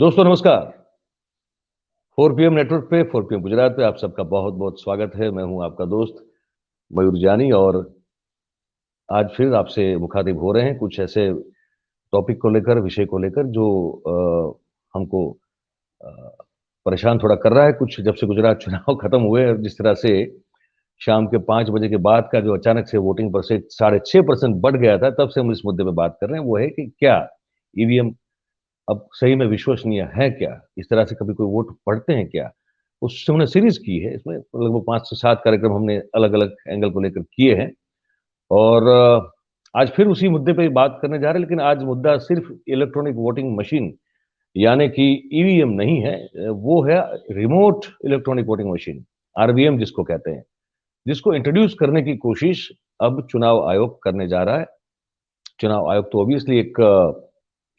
दोस्तों नमस्कार। 4 PM network पे 4 PM गुजरात पे आप सबका बहुत बहुत स्वागत है। मैं हूं आपका दोस्त मयूर जानी और आज फिर आपसे मुखातिब हो रहे हैं कुछ ऐसे टॉपिक को लेकर, विषय को लेकर जो हमको अ, परेशान थोड़ा कर रहा है। कुछ जब से गुजरात चुनाव खत्म हुए और जिस तरह से शाम के 5 बजे के बाद का जो अचानक से वोटिंग परसेंट 6.5% बढ़ गया था, तब से हम इस मुद्दे पे बात कर रहे हैं। वो है कि क्या ईवीएम अब सही में विश्वसनीय है क्या? इस तरह से कभी कोई वोट पढ़ते हैं क्या? उससे हमने सीरीज़ की है, इसमें लगभग 5 से 7 कार्यक्रम हमने अलग-अलग एंगल को लेकर किए हैं और आज फिर उसी मुद्दे पे ही बात करने जा रहे हैं, लेकिन आज मुद्दा सिर्फ़ इलेक्ट्रॉनिक वोटिंग मशीन यानी कि ईवीएम नहीं है। वो है remote electronic voting machine, RVM जिसको कहते हैं, जिसको इंट्रोड्यूस करने की कोशिश अब चुनाव आयोग करने जा रहा है। चुनाव आयोग तो ऑब्वियसली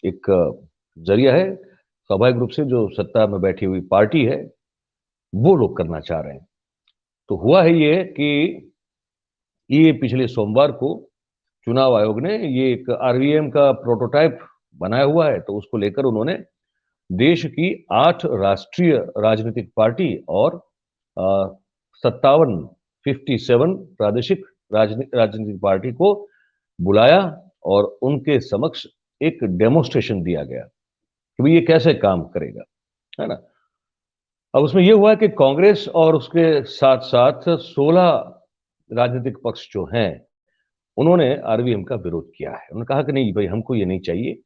एक ज़रिया है, स्वाभाविक रूप से जो सत्ता में बैठी हुई पार्टी है, वो लोग करना चाह रहे हैं। तो हुआ है ये कि ये पिछले सोमवार को चुनाव आयोग ने ये एक आरवीएम का प्रोटोटाइप बनाया हुआ है, तो उसको लेकर उन्होंने देश की 8 राष्ट्रीय राजनीतिक पार्टी और 57 57 प्रादेशिक राजनीतिक पार्टी को बुलाया और उनके समक्ष एक डेमोन्स्ट्रेशन दिया गया कि भई ये कैसे काम करेगा, है ना? अब उसमें ये हुआ कि कांग्रेस और उसके साथ-साथ 16 राजनीतिक पक्ष जो हैं, उन्होंने आरवीएम का विरोध किया है। उन्होंने कहा कि नहीं भई हमको ये नहीं चाहिए,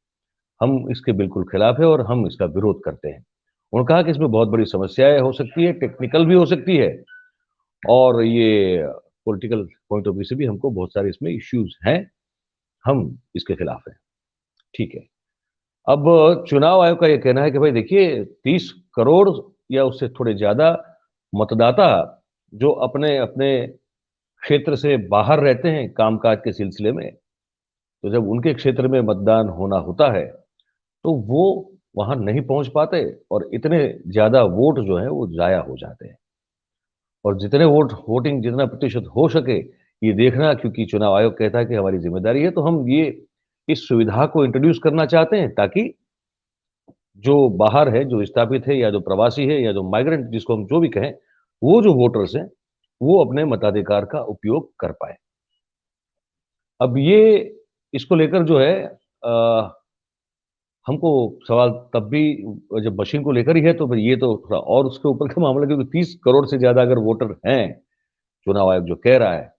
हम इसके बिल्कुल खिलाफ है और हम इसका विरोध करते हैं। उन्होंने कहा कि इसमें बहुत बड़ी समस्याएँ हो सकती है, टेक्निकल भी हो सकती है और ये पॉलिटिकल पॉइंट ऑफ व्यू से भी हमको बहुत सारे इसमें इश्यूज़ हैं, हम इसके खिलाफ हैं। ठीक है। अब चुनाव आयोग का ये कहना है कि भाई देखिए 30 करोड़ या उससे थोड़े ज़्यादा मतदाता जो अपने-अपने क्षेत्र से बाहर रहते हैं कामकाज के सिलसिले में, तो जब उनके क्षेत्र में मतदान होना होता है, तो वो वहाँ नहीं पहुँच पाते और इतने ज़्यादा वोट जो हैं वो ज़ाया हो जाते हैं। और जितने वोटिंग जितना प्रतिशत हो सके, ये देखना क्योंकि चुनाव आयोग कहता है कि हमारी ज़िम्मेदारी है, तो हम ये इस सुविधा को इंट्रोड्यूस करना चाहते हैं ताकि जो बाहर है, जो विस्थापित है या जो प्रवासी है या जो माइग्रेंट जिसको हम जो भी कहें, वो जो वोटर्स हैं, वो अपने मताधिकार का उपयोग कर पाएँ। अब ये इसको लेकर जो है हमको सवाल तब भी जब मशीन को लेकर ही है तो फिर ये तो थोड़ा और उसके ऊपर का मामला क्योंकि 30 करोड़ से ज़्यादा अगर वोटर हैं, चुनाव आयोग जो कह रहा है,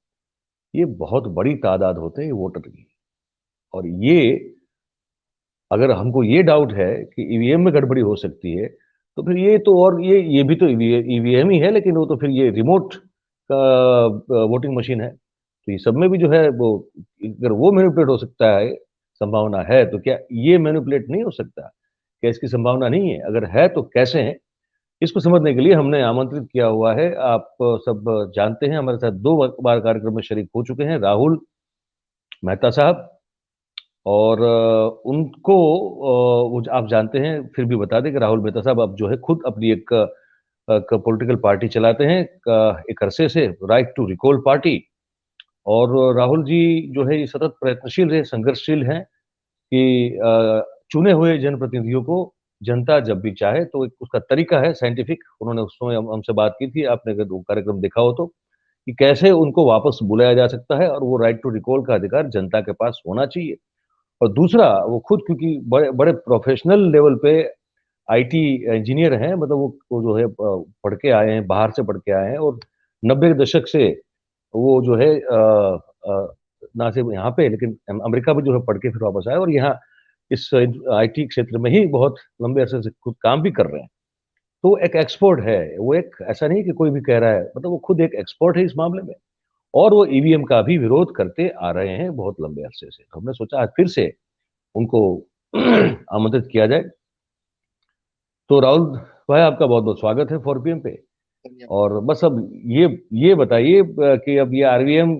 ये बहुत बड़ी तादाद होते हैं ये वोटर की। और ये अगर हमको ये डाउट है कि ईवीएम में गड़बड़ी हो सकती है, तो फिर ये तो और ये भी तो ईवीएम ही है लेकिन वो तो फिर ये रिमोट वोटिंग मशीन है। तो ये सब में भी जो है वो अगर वो मैनिपुलेट हो सकता है, संभावना है, तो क्या ये मैनिपुलेट नहीं हो सकता? क्या इसकी संभावना नहीं है? अगर है तो कैसे है? इसको समझने के लिए हमने आमंत्रित किया हुआ है, आप सब जानते हैं हमारे साथ 2 बार कार्यक्रम में शरीक हो चुके हैं, राहुल मेहता साहब और उनको वो आप जानते हैं, फिर भी बता दें कि राहुल मेहता साहब अब जो है खुद अपनी एक पॉलिटिकल पार्टी चलाते हैं एक अरसे से, राइट टू रिकॉल पार्टी और राहुल जी जो है ये सतत प्रयत्नशील रहे, संघर्षशील हैं कि चुने हुए जनप्रतिनिधियों को जनता जब भी चाहे तो एक उसका तरीका है साइंटिफिक, उन्होंने उस समय हमसे बात की थी, आपने अगर वो कार्यक्रम देखा हो तो, कि कैसे उनको वापस बुलाया जा सकता है और वो राइट टू रिकॉल का अधिकार जनता के पास होना चाहिए। और दूसरा वो खुद क्योंकि बड़े बड़े प्रोफेशनल लेवल पे आईटी इंजीनियर हैं मतलब वो जो है पढ़ के आए हैं, बाहर से पढ़ के आए हैं और 90 के दशक से वो जो है ना सिर्फ यहाँ पे लेकिन अमेरिका में जो है पढ़ के फिर वापस आए और यहाँ इस आईटी क्षेत्र में ही बहुत लंबे अरसे से खुद काम भी कर रहे हैं। तो एक एक्सपर्ट है, वो एक ऐसा नहीं कि कोई भी कह रहा है, मतलब वो खुद एक एक्सपर्ट है इस मामले में और वो ईवीएम का भी विरोध करते आ रहे हैं बहुत लंबे अरसे से। तो हमने सोचा आज फिर से उनको आमंत्रित किया जाए। तो राहुल भाई आपका बहुत-बहुत स्वागत है 4 PM पे और बस अब ये बताइए कि अब ये आरवीएम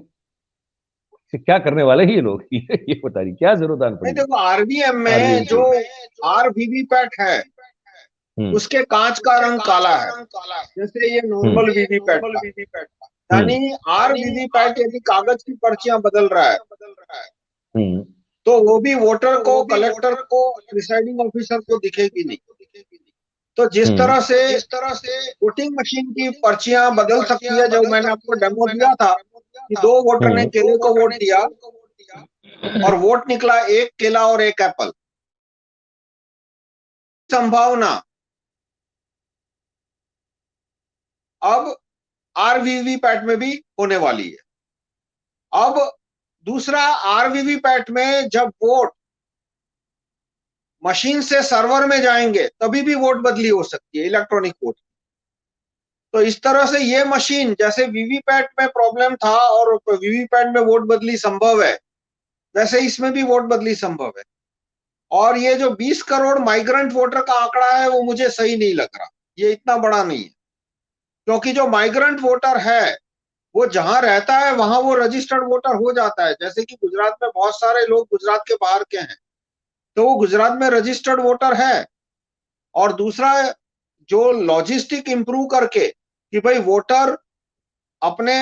से क्या करने वाले हैं ये लोग? ये बताइए क्या ज़रूरत आन नहीं पड़ी देखो, आरबीएम आरवीएम में की? जो आरवीवीपैट है हुँ, उसके कांच का रंग काला है, जैसे ये हुँ, नॉर्मल वीवीपैट था। यानी आरवीवीपैट यदि कागज की पर्चियां बदल रहा है हुँ, तो वो भी वोटर को, कलेक्टर को, प्रिसाइडिंग ऑफिसर को दिखेगी नहीं। तो जिस तरह से वोटिंग मशीन की पर्चियां बदल सकती है, जो मैंने आपको डेमो दिया था कि दो वोटर ने केले को वोट दिया और वोट निकला एक केला और एक एप्पल, संभावना अब आरवीवी पैट में भी होने वाली है। अब दूसरा, आरवीवी पैट में जब वोट मशीन से सर्वर में जाएंगे तभी भी वोट बदली हो सकती है, इलेक्ट्रॉनिक वोट। तो इस तरह से ये मशीन, जैसे वीवीपैट में प्रॉब्लम था और वीवीपैट में वोट बदली संभव है, वैसे इसमें भी वोट बदली संभव है। और ये जो 20 करोड़ माइग्रेंट वोटर का आंकड़ा है वो मुझे सही नहीं लग रहा, ये इतना बड़ा नहीं है। क्योंकि जो माइग्रेंट वोटर है वो जहां रहता है वहां वो रजिस्टर्ड वोटर हो जाता है। जैसे कि गुजरात में बहुत सारे लोग गुजरात के बाहर के हैं, तो वो गुजरात में रजिस्टर्ड वोटर है। और दूसरा, जो लॉजिस्टिक इंप्रूव करके कि भाई वोटर अपने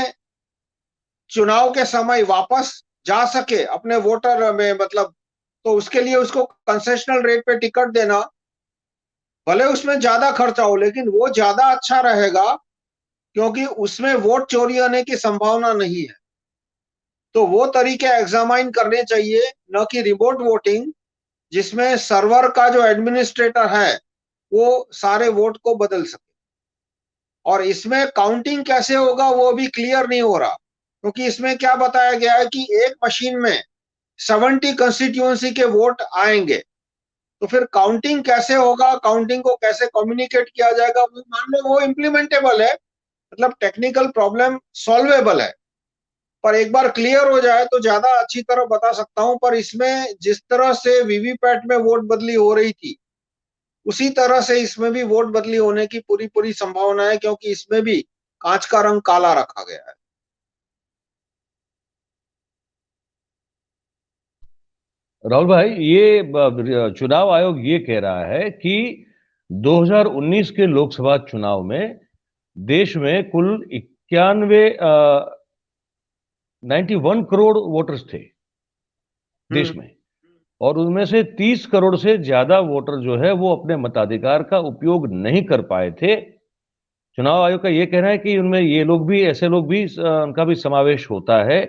चुनाव के समय वापस जा सके अपने वोटर में, मतलब, तो उसके लिए उसको कंसेशनल रेट पे टिकट देना, भले उसमें ज्यादा खर्चा हो लेकिन वो ज्यादा अच्छा रहेगा, क्योंकि उसमें वोट चोरी होने की संभावना नहीं है। तो वो तरीके एग्जामाइन करने चाहिए, न कि रिमोट वोटिंग जिसमें सर्वर का जो एडमिनिस्ट्रेटर है वो सारे वोट को बदल सके। और इसमें काउंटिंग कैसे होगा वो भी क्लियर नहीं हो रहा, क्योंकि इसमें क्या बताया गया है कि एक मशीन में 70 कंस्टिट्यूएंसी के वोट आएंगे। तो फिर काउंटिंग कैसे होगा, काउंटिंग को कैसे कम्युनिकेट किया जाएगा, वो मान लो वो इम्प्लीमेंटेबल है, मतलब टेक्निकल प्रॉब्लम सॉल्वेबल है। पर एक बार क्लियर हो जाए तो ज्यादा अच्छी तरह बता सकता हूं। पर इसमें जिस तरह से वीवीपैट में वोट बदली हो रही थी उसी तरह से इसमें भी वोट बदली होने की पूरी पूरी संभावना है, क्योंकि इसमें भी कांच का रंग काला रखा गया है। राहुल भाई, ये चुनाव आयोग ये कह रहा है कि 2019 के लोकसभा चुनाव में देश में कुल 91 करोड़ वोटर्स थे देश में। और उनमें से 30 करोड़ से ज्यादा वोटर जो है वो अपने मताधिकार का उपयोग नहीं कर पाए थे। चुनाव आयोग का ये कहना है कि उनमें ये लोग भी, ऐसे लोग भी, उनका भी समावेश होता है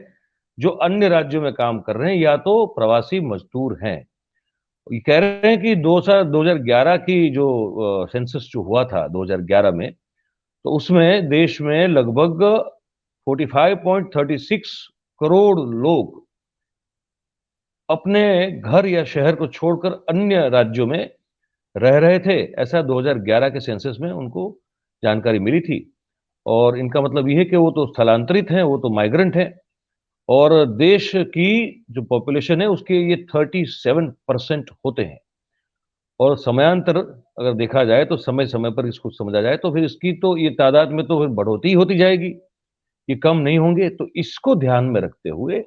जो अन्य राज्यों में काम कर रहे हैं या तो प्रवासी मजदूर हैं। ये कह रहे हैं कि 2011 की जो सेंसस जो हुआ था 2011 में, तो उसमें देश में लगभग 45.36 करोड़ लोग अपने घर या शहर को छोड़कर अन्य राज्यों में रह रहे थे। ऐसा 2011 के सेंसस में उनको जानकारी मिली थी। और इनका मतलब यह है कि वो तो स्थलांतरित हैं, वो तो माइग्रेंट हैं। और देश की जो पॉपुलेशन है उसके ये 37% होते हैं। और समयांतर अगर देखा जाए तो समय समय पर इसको समझा जाए तो फिर इसकी तो ये तादाद में तो फिर बढ़ोतरी होती जाएगी, ये कम नहीं होंगे। तो इसको ध्यान में रखते हुए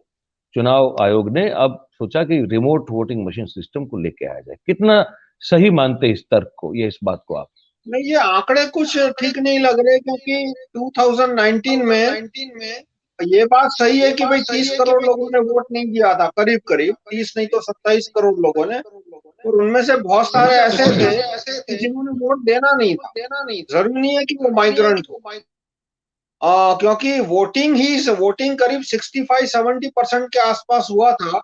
चुनाव आयोग ने अब सोचा कि रिमोट वोटिंग मशीन सिस्टम को लेके आया जाए। कितना सही मानते हैं इस तर्क को, ये इस बात को आप? नहीं, ये आंकड़े कुछ ठीक नहीं लग रहे, क्योंकि 2019 में ये बात सही है कि भाई 30 करोड़ लोगों ने वोट नहीं दिया था, करीब करीब 30 नहीं तो 27 करोड़ लोगों ने। और उनमें से बहुत सारे ऐसे थे कि जिन्होंने वोट देना नहीं था। जरूरी नहीं है कि वो माइग्रेंट हो, क्योंकि वोटिंग करीब 65-70% के आसपास हुआ था।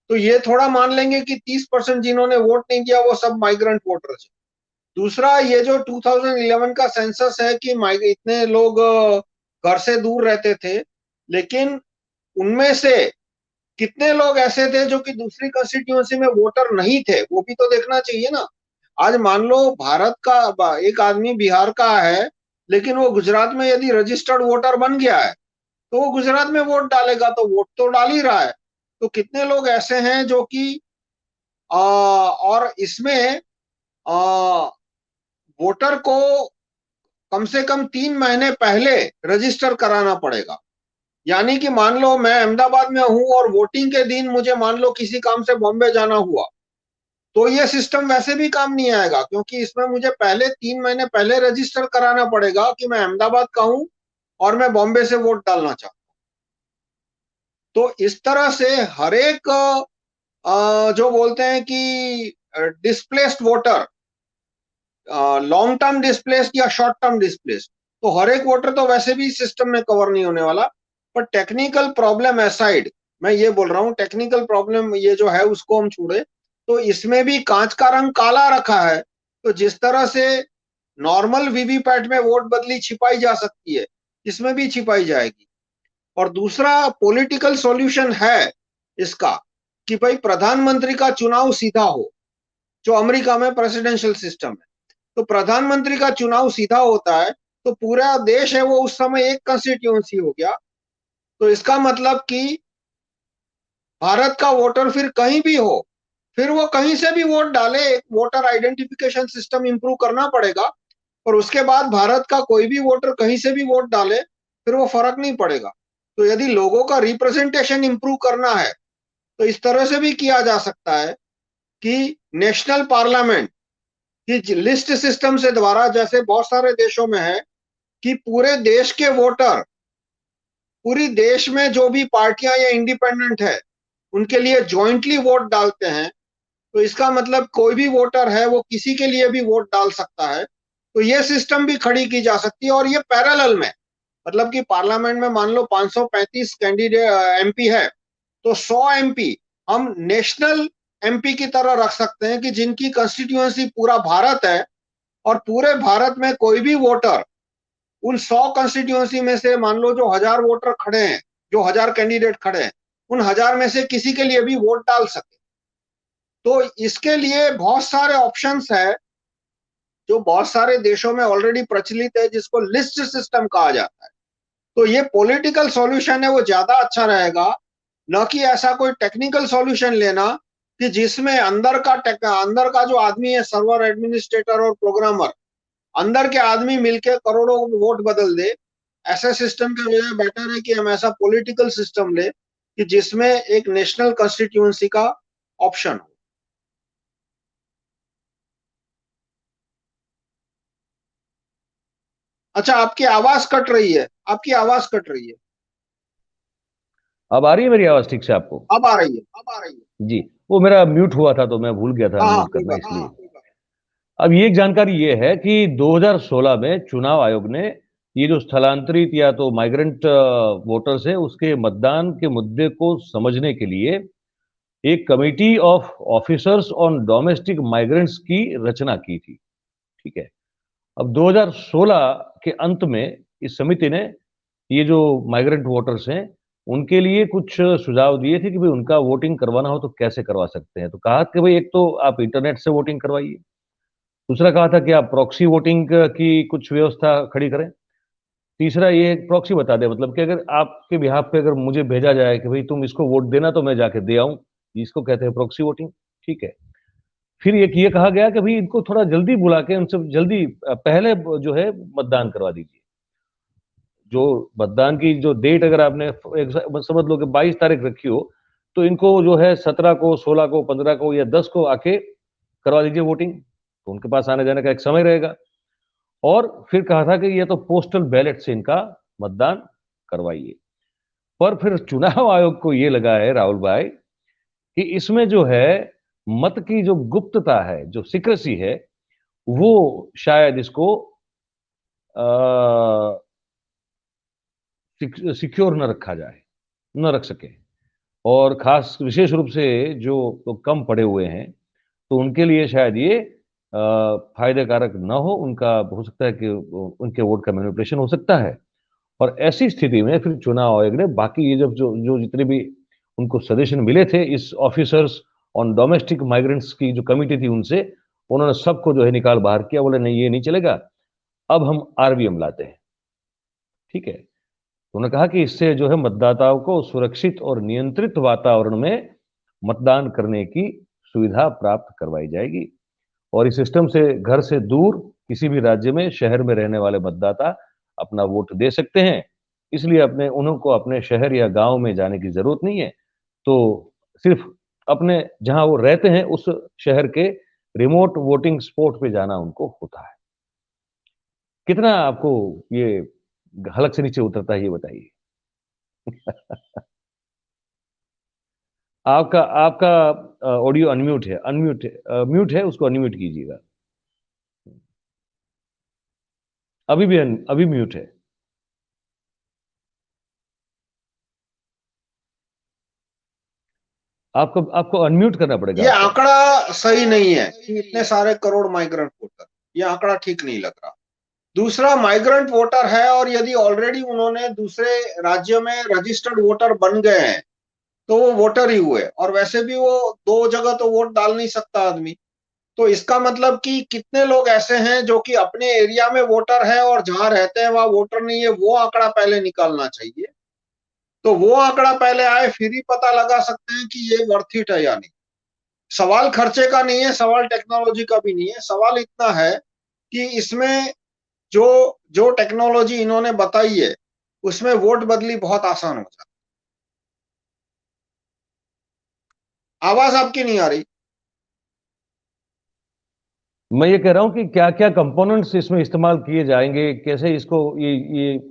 तो ये थोड़ा मान लेंगे कि 30% जिन्होंने वोट नहीं दिया वो सब माइग्रेंट वोटर्स हैं। दूसरा, ये जो 2011 का सेंसस है कि इतने लोग घर से दूर रहते थे, लेकिन उनमें से कितने लोग ऐसे थे जो कि दूसरी कंस्टिट्यूएंसी में वोटर नहीं थे, वो भी तो देखना चाहिए ना। आज मान लो भारत का एक आदमी बिहार का है, लेकिन वो गुजरात में यदि रजिस्टर्ड वोटर बन गया है तो वो गुजरात में वोट डालेगा, तो वोट तो डाल ही रहा है। तो कितने लोग ऐसे हैं जो कि और इसमें वोटर को कम से कम 3 महीने पहले रजिस्टर कराना पड़ेगा। यानी कि मान लो मैं अहमदाबाद में हूं और वोटिंग के दिन मुझे मान लो किसी काम से बॉम्बे जाना हुआ, तो ये सिस्टम वैसे भी काम नहीं आएगा, क्योंकि इसमें मुझे पहले 3 महीने पहले रजिस्टर कराना पड़ेगा कि मैं अहमदाबाद का हूं और मैं बॉम्बे से वोट डालना चाहता हूं। तो इस तरह से हर एक जो बोलते हैं कि displaced voter, long term displaced या शॉर्ट टर्म डिस्प्लेस्ड, तो हर एक वोटर तो वैसे भी सिस्टम में कवर नहीं होने वाला। पर टेक्निकल प्रॉब्लम असाइड, मैं ये बोल रहा हूँ टेक्निकल प्रॉब्लम ये जो है उसको हम छोड़े, तो इसमें भी कांच का रंग काला रखा है। तो जिस तरह से नॉर्मल वीवीपैट में वोट बदली छिपाई जा सकती है, इसमें भी छिपाई जाएगी। और दूसरा पॉलिटिकल सॉल्यूशन है इसका कि भाई प्रधानमंत्री का चुनाव सीधा हो, जो अमेरिका में प्रेसिडेंशियल सिस्टम है। तो प्रधानमंत्री का चुनाव सीधा होता है तो पूरा देश है वो उस समय एक कंस्टिट्यूएंसी हो गया। तो इसका मतलब कि भारत का वोटर फिर कहीं भी हो, फिर वो कहीं से भी वोट डाले, वोटर आइडेंटिफिकेशन सिस्टम इंप्रूव करना पड़ेगा। और उसके बाद भारत का कोई भी वोटर कहीं से भी वोट डाले, फिर वो फर्क नहीं पड़ेगा। तो यदि लोगों का रिप्रेजेंटेशन इंप्रूव करना है तो इस तरह से भी किया जा सकता है कि नेशनल पार्लियामेंट की लिस्ट सिस्टम से द्वारा, जैसे बहुत सारे देशों में है कि पूरे देश के वोटर, पूरी देश में जो भी पार्टियां या इंडिपेंडेंट है उनके लिए जॉइंटली वोट डालते हैं। तो इसका मतलब कोई भी वोटर है वो किसी के लिए भी वोट डाल सकता है। तो ये सिस्टम भी खड़ी की जा सकती है और ये पैरेलल में, मतलब कि पार्लियामेंट में मान लो 535 कैंडिडेट एमपी है, तो 100 एमपी हम नेशनल एमपी की तरह रख सकते हैं कि जिनकी कंस्टिट्यूएंसी पूरा भारत है। और पूरे भारत में कोई भी वोटर उन 100 कंस्टिट्यूएंसी में से मान लो जो 1000 वोटर खड़े हैं, जो 1000 कैंडिडेट खड़े हैं, उन 1000 में से किसी के लिए भी वोट डाल सके। तो इसके लिए बहुत सारे ऑप्शंस है जो बहुत सारे देशों में ऑलरेडी प्रचलित है, जिसको लिस्ट सिस्टम कहा जाता है। तो ये पॉलिटिकल सॉल्यूशन है वो ज्यादा अच्छा रहेगा, न कि ऐसा कोई टेक्निकल सॉल्यूशन लेना कि जिसमें अंदर का जो आदमी है, सर्वर एडमिनिस्ट्रेटर और प्रोग्रामर, अंदर के आदमी मिलके करोड़ों वोट बदल दे। ऐसे सिस्टम के वजह बेटर है कि हम ऐसा पॉलिटिकल सिस्टम ले कि जिसमें एक नेशनल कॉन्स्टिट्यूएंसी का ऑप्शन हो। अच्छा, आपकी आवाज कट रही है, आपकी आवाज कट रही है। अब आ रही है मेरी आवाज ठीक से आपको? अब आ रही है, अब आ रही है। जी। वो मेरा म्यूट हुआ था तो मैं भूल गया था हाँ हाँ, अनम्यूट कोई करना, बात नहीं। इसलिए। अब ये एक जानकारी ये है कि 2016 में चुनाव आयोग ने ये जो स्थलांतरित या तो माइग्रेंट वोटर्स है उसके मतदान के मुद्दे को समझने के लिए एक committee of officers on domestic migrants की रचना की थी। ठीक है। अब 2016 के अंत में इस समिति ने ये जो माइग्रेंट वोटर्स हैं उनके लिए कुछ सुझाव दिए थे कि भाई उनका वोटिंग करवाना हो तो कैसे करवा सकते हैं। तो कहा कि भाई एक तो आप इंटरनेट से वोटिंग करवाइए, दूसरा कहा था कि आप प्रॉक्सी वोटिंग की कुछ व्यवस्था खड़ी करें, तीसरा ये प्रॉक्सी बता दें, मतलब कि अगर आपके बिहाफ पे अगर मुझे भेजा जाए कि भाई तुम इसको वोट देना तो मैं जाके दे आऊं, इसको कहते हैं प्रॉक्सी वोटिंग। ठीक है। फिर ये कहा गया कि भाई इनको थोड़ा जल्दी बुला के उनसे जल्दी पहले जो है मतदान करवा दीजिए। जो मतदान की जो डेट अगर आपने समझ लो कि 22 तारीख रखी हो, तो इनको जो है 17 को, 16 को, 15 को या 10 को आके करवा दीजिए वोटिंग, तो उनके पास आने जाने का एक समय रहेगा। और फिर कहा था कि ये तो पोस्टल बैलेट से इनका मतदान करवाइए। पर फिर चुनाव आयोग को ये लगा है राहुल भाई कि इसमें जो है मत की जो गुप्तता है, जो सीक्रेसी है, वो शायद इसको सिक्योर न रखा जाए, न रख सके। और खास विशेष रूप से जो तो कम पढ़े हुए हैं तो उनके लिए शायद ये फायदे कारक न हो, उनका हो सकता है कि उनके वोट का मैनिपुलेशन हो सकता है। और ऐसी स्थिति में फिर चुनाव आयोग ने बाकी ये जब जो जो जितने भी उनको सजेशन मिले थे इस ऑफिसर्स ऑन डोमेस्टिक माइग्रेंट्स की जो कमिटी थी उनसे, उन्होंने सबको जो है निकाल बाहर किया, बोले नहीं ये नहीं चलेगा, अब हम आरवीएम लाते हैं। ठीक है। तो उन्होंने कहा कि इससे जो है मतदाताओं को सुरक्षित और नियंत्रित वातावरण में मतदान करने की सुविधा प्राप्त करवाई जाएगी। और इस सिस्टम से घर से दूर किसी भी राज्य में, शहर में रहने वाले मतदाता अपना वोट दे सकते हैं। इसलिए उनको अपने शहर या गांव में जाने की जरूरत नहीं है। तो सिर्फ अपने जहां वो रहते हैं उस शहर के रिमोट वोटिंग स्पॉट पे जाना उनको होता है। कितना आपको ये हलक से नीचे उतरता है ये बताइए। आपका आपका ऑडियो अनम्यूट है, म्यूट है, उसको अनम्यूट कीजिएगा। अभी म्यूट है। आपको आपको अनम्यूट करना पड़ेगा ये आपको। आंकड़ा सही नहीं है कि इतने सारे करोड़ माइग्रेंट वोटर, ये आंकड़ा ठीक नहीं लग रहा। दूसरा, माइग्रेंट वोटर है और यदि ऑलरेडी उन्होंने दूसरे राज्य में रजिस्टर्ड वोटर बन गए हैं तो वो वोटर ही हुए, और वैसे भी वो दो जगह तो वोट डाल नहीं सकता आदमी। तो इसका मतलब कि कितने लोग ऐसे हैं जो कि अपने एरिया में वोटर है और जहां रहते हैं वहां वोटर नहीं है, वो आंकड़ा पहले निकालना चाहिए। तो वो आंकड़ा पहले आए, फिर ही पता लगा सकते हैं कि ये वर्थ इट है या नहीं। सवाल खर्चे का नहीं है, सवाल टेक्नोलॉजी का भी नहीं है, सवाल इतना है कि इसमें जो जो टेक्नोलॉजी इन्होंने बताई है उसमें वोट बदली बहुत आसान हो जाती। आवाज आपकी नहीं आ रही। मैं ये कह रहा हूं कि क्या क्या कंपोनेंट्स इसमें इस्तेमाल किए जाएंगे, कैसे इसको ये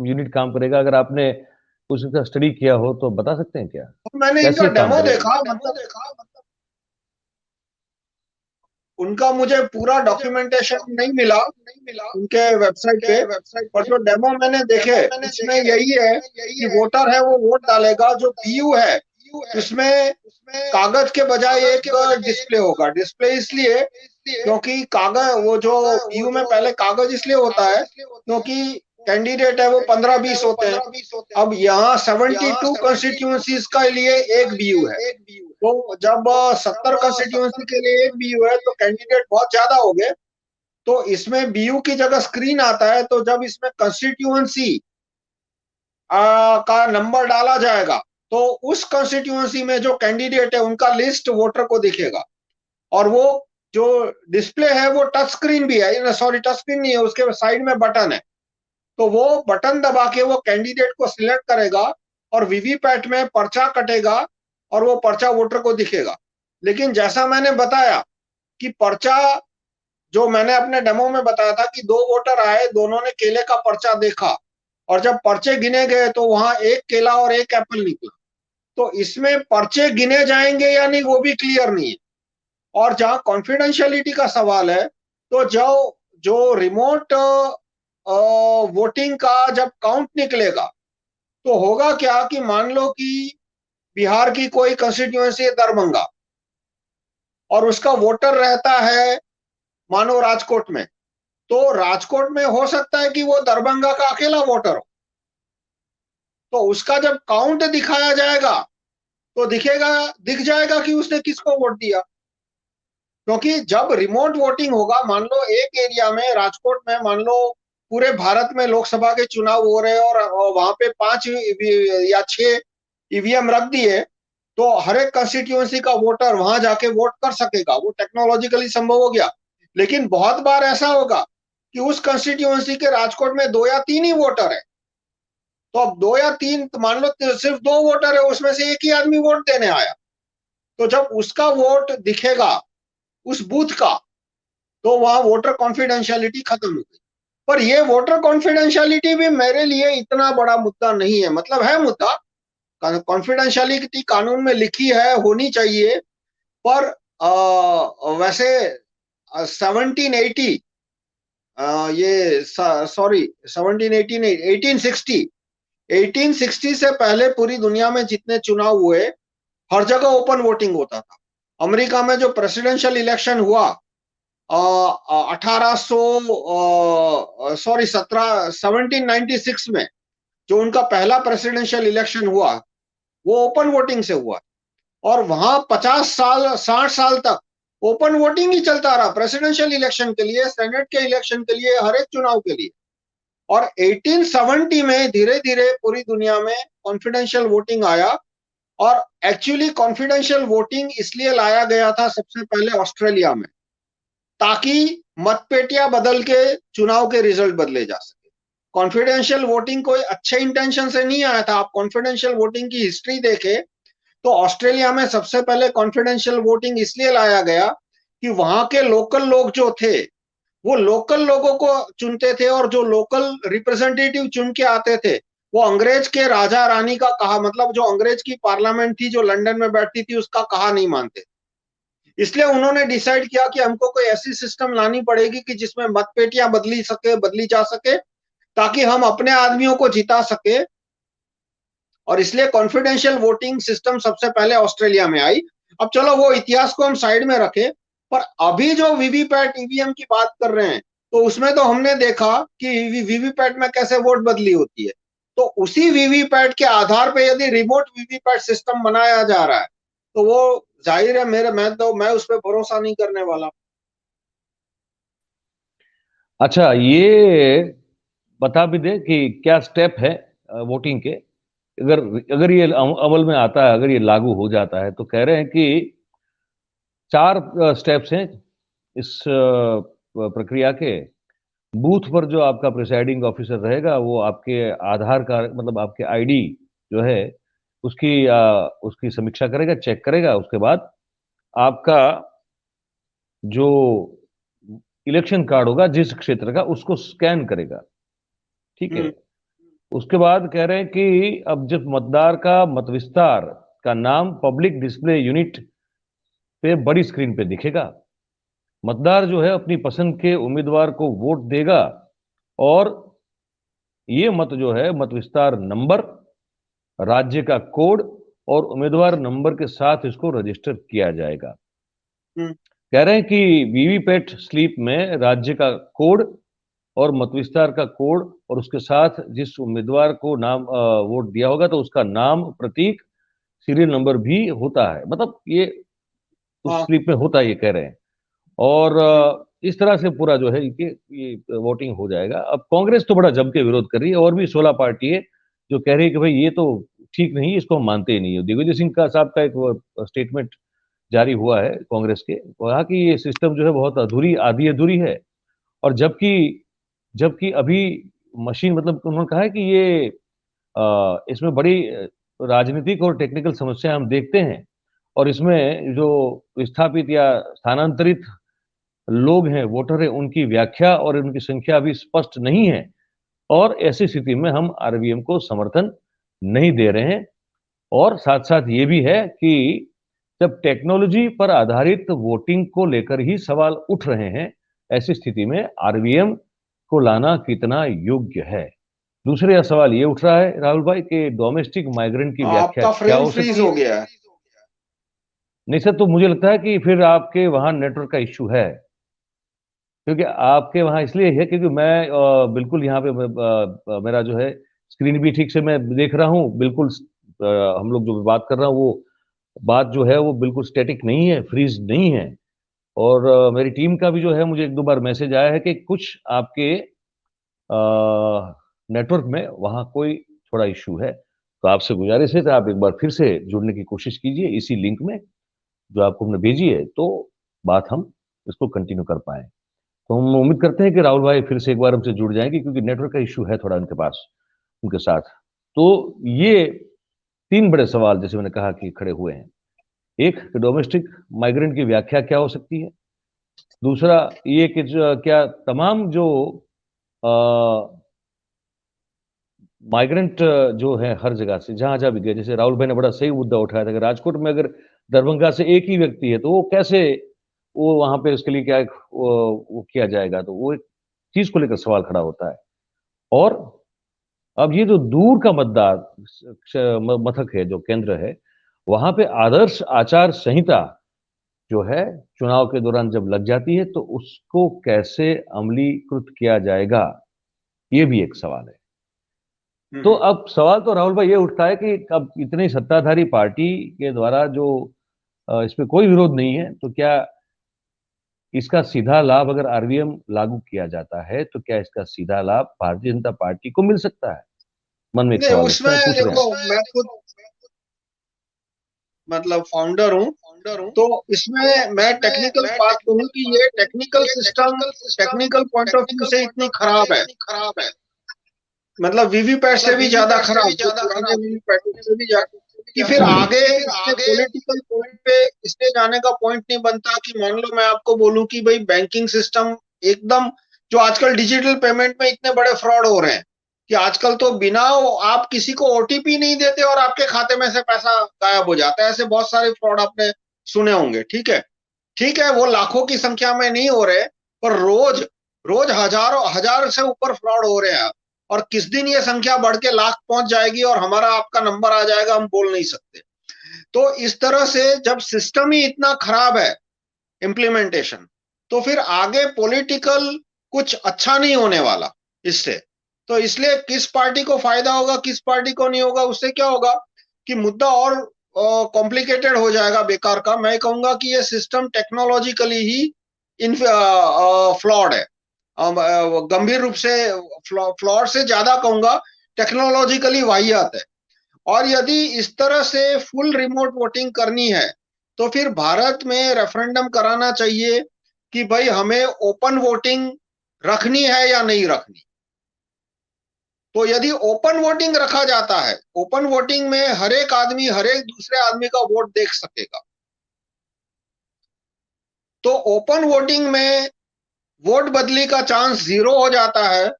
यूनिट काम करेगा। अगर आपने उसका स्टडी किया हो तो बता सकते हैं क्या, और मैंने इनका कैसे काम डेमो करेगा। देखा, मतलब उनका मुझे पूरा डॉक्यूमेंटेशन नहीं मिला उनके वेबसाइट पे, पर जो डेमो मैंने देखे उसमें यही है कि वोटर है वो वोट डालेगा, जो बीयू है उसमें कागज के बजाय एक डिस्प्ले होगा। डिस्प्ले इसलिए क्योंकि कागज, वो जो बीयू में पहले कागज इसलिए होता है क्योंकि कैंडिडेट है वो 15-20 होते हैं। अब यहाँ 72 कॉन्स्टिट्यूएंसीज का लिए एक बीयू है, तो जब 70 कंस्टिट्यूएंसी के लिए एक बीयू है तो कैंडिडेट बहुत ज्यादा हो गए। तो इसमें बीयू की जगह स्क्रीन आता है, तो जब इसमें कंस्टिट्यूएंसी का नंबर डाला जाएगा तो उस कंस्टिट्यूएंसी में जो कैंडिडेट है उनका लिस्ट वोटर को दिखेगा। और वो जो डिस्प्ले है वो टच स्क्रीन भी है, सॉरी टच स्क्रीन नहीं है, उसके साइड में बटन है। तो वो बटन दबा के वो कैंडिडेट को सिलेक्ट करेगा और वीवीपैट में पर्चा कटेगा और वो पर्चा वोटर को दिखेगा। लेकिन जैसा मैंने बताया कि पर्चा, जो मैंने अपने डेमो में बताया था कि दो वोटर आए, दोनों ने केले का पर्चा देखा और जब पर्चे गिने गए तो वहां एक केला और एक एप्पल निकला। तो इसमें पर्चे गिने जाएंगे या नहीं वो भी क्लियर नहीं है। और जहां कॉन्फिडेंशियलिटी का सवाल है, तो जो जो रिमोट वोटिंग का जब काउंट निकलेगा तो होगा क्या कि मान लो कि बिहार की कोई कंस्टिट्यूएंसी है दरभंगा और उसका वोटर रहता है मानो राजकोट में, तो राजकोट में हो सकता है कि वो दरभंगा का अकेला वोटर हो। तो उसका जब काउंट दिखाया जाएगा तो दिख जाएगा कि उसने किसको वोट दिया। क्योंकि जब रिमोट वोटिंग होगा, मान लो एक एरिया में राजकोट में, मान लो पूरे भारत में लोकसभा के चुनाव हो रहे हैं और वहां पे 5 या 6 ईवीएम रख दिए, तो हर एक कंस्टिट्यूएंसी का वोटर वहां जाके वोट कर सकेगा, वो टेक्नोलॉजिकली संभव हो गया। लेकिन बहुत बार ऐसा होगा कि उस कंस्टिट्यूएंसी के राजकोट में 2 या 3 ही वोटर है। तो अब 2 या 3, मान लो सिर्फ 2 वोटर है, उसमें से एक ही आदमी वोट देने आया, तो जब उसका वोट दिखेगा उस बूथ का, तो वहां वोटर कॉन्फिडेंशियलिटी खत्म हो गई। पर ये वोटर कॉन्फिडेंशियलिटी भी मेरे लिए इतना बड़ा मुद्दा नहीं है, मतलब है मुद्दा, कॉन्फिडेंशियलिटी कानून में लिखी है, होनी चाहिए। पर वैसे 1780, ये सॉरी 1780 नहीं, 1860, 1860 से पहले पूरी दुनिया में जितने चुनाव हुए हर जगह ओपन वोटिंग होता था। अमेरिका में जो प्रेसिडेंशियल इलेक्शन हुआ 1800 सॉरी 1796 में, जो उनका पहला प्रेसिडेंशियल इलेक्शन हुआ वो ओपन वोटिंग से हुआ। और वहां 50 साल 60 साल तक ओपन वोटिंग ही चलता रहा, प्रेसिडेंशियल इलेक्शन के लिए, सेनेट के इलेक्शन के लिए, हर एक चुनाव के लिए। और 1870 में धीरे धीरे पूरी दुनिया में कॉन्फिडेंशियल वोटिंग आया। और एक्चुअली कॉन्फिडेंशियल वोटिंग इसलिए लाया गया था सबसे पहले ऑस्ट्रेलिया में, ताकि मतपेटियां बदल के चुनाव के रिजल्ट बदले जा सके। कॉन्फिडेंशियल वोटिंग कोई अच्छे इंटेंशन से नहीं आया था। आप कॉन्फिडेंशियल वोटिंग की हिस्ट्री देखें तो ऑस्ट्रेलिया में सबसे पहले कॉन्फिडेंशियल वोटिंग इसलिए लाया गया कि वहां के लोकल लोग जो थे वो लोकल लोगों को चुनते थे, और जो लोकल रिप्रेजेंटेटिव चुन के आते थे वो अंग्रेज के राजा रानी का कहा, मतलब जो अंग्रेज की पार्लियामेंट थी जो लंदन में बैठती थी उसका कहा नहीं मानते। इसलिए उन्होंने डिसाइड किया कि हमको कोई ऐसी सिस्टम लानी पड़ेगी कि जिसमें मतपेटियां बदली जा सके ताकि हम अपने आदमियों को जिता सके। और इसलिए कॉन्फिडेंशियल वोटिंग सिस्टम सबसे पहले ऑस्ट्रेलिया में आई। अब चलो वो इतिहास को हम साइड में रखें, पर अभी जो वीवीपैट ईवीएम की बात कर रहे हैं, तो उसमें तो हमने देखा कि वीवीपैट में कैसे वोट बदली होती है। तो उसी वीवीपैट के आधार पर यदि रिमोट वीवीपैट सिस्टम बनाया जा रहा है, तो वो जाहिर है मैं उस पर भरोसा नहीं करने वाला। अच्छा, ये बता भी दे कि क्या स्टेप है वोटिंग के। अगर अगर ये अमल में आता है, अगर ये लागू हो जाता है, तो कह रहे हैं कि 4 स्टेप्स हैं इस प्रक्रिया के। बूथ पर जो आपका प्रिसाइडिंग ऑफिसर रहेगा, वो आपके आधार कार्ड, मतलब आपके आईडी जो है, उसकी समीक्षा करेगा, चेक करेगा। उसके बाद आपका जो इलेक्शन कार्ड होगा जिस क्षेत्र का, उसको स्कैन करेगा। ठीक है। हम्म। उसके बाद कह रहे हैं कि अब जब मतदार का मत विस्तार का नाम पब्लिक डिस्प्ले यूनिट पे बड़ी स्क्रीन पे दिखेगा। मतदार जो है अपनी पसंद के उम्मीदवार को वोट देगा, और ये मत जो है, मत विस्तार नंबर, राज्य का कोड और उम्मीदवार नंबर के साथ इसको रजिस्टर किया जाएगा। हम्म। कह रहे हैं कि वीवीपैट स्लिप में राज्य का कोड और मत विस्तार का कोड, और उसके साथ जिस उम्मीदवार को नाम वोट दिया होगा, तो उसका नाम, प्रतीक, सीरियल नंबर भी होता है। मतलब ये उस हाँ। स्लिप में होता है, ये कह रहे हैं। और हम्म। इस तरह से पूरा जो है ये वोटिंग हो जाएगा। अब कांग्रेस तो बड़ा जम के विरोध कर रही है, और भी 16 पार्टी है जो कह रही है कि भाई ये तो ठीक नहीं, इसको हम मानते ही नहीं है। दिग्विजय सिंह का साहब का एक स्टेटमेंट जारी हुआ है कांग्रेस के, कहा कि ये सिस्टम जो है बहुत अधूरी, आधी अधूरी है। और जबकि जबकि अभी मशीन, मतलब उन्होंने कहा है कि ये इसमें बड़ी राजनीतिक और टेक्निकल समस्या हम देखते हैं, और इसमें जो विस्थापित या स्थानांतरित लोग हैं, वोटर हैं, उनकी व्याख्या और उनकी संख्या अभी स्पष्ट नहीं है। और ऐसी स्थिति में हम आरवीएम को समर्थन नहीं दे रहे हैं। और साथ साथ ये भी है कि जब टेक्नोलॉजी पर आधारित वोटिंग को लेकर ही सवाल उठ रहे हैं, ऐसी स्थिति में आरवीएम को लाना कितना योग्य है। दूसरे सवाल ये उठ रहा है राहुल भाई कि डोमेस्टिक माइग्रेंट की व्याख्या आपका क्या फ्रेम हो फ्रीज सकती हो है। गया है। नहीं सर, तो मुझे लगता है कि फिर आपके वहां नेटवर्क का इश्यू है। क्योंकि आपके वहां इसलिए है क्योंकि मैं बिल्कुल यहाँ पे मेरा जो है स्क्रीन भी ठीक से मैं देख रहा हूँ बिल्कुल। हम लोग जो बात कर रहा हूँ, वो बात जो है वो बिल्कुल स्टैटिक नहीं है, फ्रीज नहीं है। और मेरी टीम का भी जो है, मुझे 1-2 बार मैसेज आया है कि कुछ आपके नेटवर्क में वहाँ कोई थोड़ा इश्यू है। तो आपसे गुजारिश है कि आप एक बार फिर से जुड़ने की कोशिश कीजिए इसी लिंक में जो आपको हमने भेजी है, तो बात हम इसको कंटिन्यू कर पाए। तो हम उम्मीद करते हैं कि राहुल भाई फिर से एक बार हमसे जुड़ जाएंगे, क्योंकि नेटवर्क का इश्यू है थोड़ा उनके पास, उनके साथ। तो ये 3 बड़े सवाल जैसे मैंने कहा कि खड़े हुए हैं। एक, डोमेस्टिक माइग्रेंट की व्याख्या क्या हो सकती है। दूसरा ये कि क्या तमाम जो माइग्रेंट जो है हर जगह से जहां जहां भी गए, जैसे राहुल भाई ने बड़ा सही मुद्दा उठाया था कि राजकोट में अगर दरभंगा से एक ही व्यक्ति है, तो वो कैसे, वो वहां पे उसके लिए क्या वो किया जाएगा। तो वो एक चीज को लेकर सवाल खड़ा होता है। और अब ये जो दूर का मतदान मथक है, जो केंद्र है, वहां पे आदर्श आचार संहिता जो है चुनाव के दौरान जब लग जाती है, तो उसको कैसे अमलीकृत किया जाएगा, ये भी एक सवाल है। तो हम्म। अब सवाल तो राहुल भाई ये उठता है कि अब इतनी सत्ताधारी पार्टी के द्वारा जो इसमें कोई विरोध नहीं है, तो क्या इसका सीधा लाभ अगर आरवीएम लागू किया जाता है, तो क्या इसका सीधा लाभ भारतीय जनता पार्टी को मिल सकता है। मन में एक नहीं, सवाल उठता उसमें है, पूछ रहे देखो, हैं मैं खुद मतलब फाउंडर हूँ। तो इसमें मैं टेक्निकल बात कहूँ कि ये technical system technical point of view से इतनी खराब है, मतलब वीवीपैट से भी ज्यादा खराब, जो पुराने वीवीपैट से भी ज्यादा, कि फिर आगे इससे पॉलिटिकल पॉइंट पे इससे जाने का पॉइंट नहीं बनता। कि मान लो मैं आपको बोलूं कि भाई बैंकिंग सिस्टम एकदम, जो आजकल डिजिटल पेमेंट में इतने बड़े फ्रॉड हो रहे हैं कि आजकल तो बिना आप किसी को ओटीपी नहीं देते और आपके खाते में से पैसा गायब हो जाता है। ऐसे बहुत सारे फ्रॉड आपने सुने होंगे। ठीक है, ठीक है, वो लाखों की संख्या में नहीं हो रहे, पर रोज रोज हजारों हजार से ऊपर फ्रॉड हो रहे हैं। और किस दिन ये संख्या बढ़ के लाख पहुंच जाएगी और हमारा आपका नंबर आ जाएगा, हम बोल नहीं सकते। तो इस तरह से जब सिस्टम ही इतना खराब है इम्प्लीमेंटेशन, तो फिर आगे पॉलिटिकल कुछ अच्छा नहीं होने वाला इससे। तो इसलिए किस पार्टी को फायदा होगा, किस पार्टी को नहीं होगा, उससे क्या होगा कि मुद्दा और कॉम्प्लिकेटेड हो जाएगा बेकार का। मैं कहूंगा कि ये सिस्टम टेक्नोलॉजिकली ही इन फ्लॉड है, गंभीर रूप से फ्लॉड से ज्यादा कहूंगा टेक्नोलॉजिकली वाहियात है। और यदि इस तरह से फुल रिमोट वोटिंग करनी है तो फिर भारत में रेफरेंडम कराना चाहिए कि भाई हमें ओपन वोटिंग रखनी है या नहीं रखनी। तो यदि ओपन वोटिंग रखा जाता है, ओपन वोटिंग में हर एक आदमी हर एक दूसरे आदमी का वोट देख सकेगा, तो ओपन वोटिंग में वोट बदली का चांस 0 हो जाता है।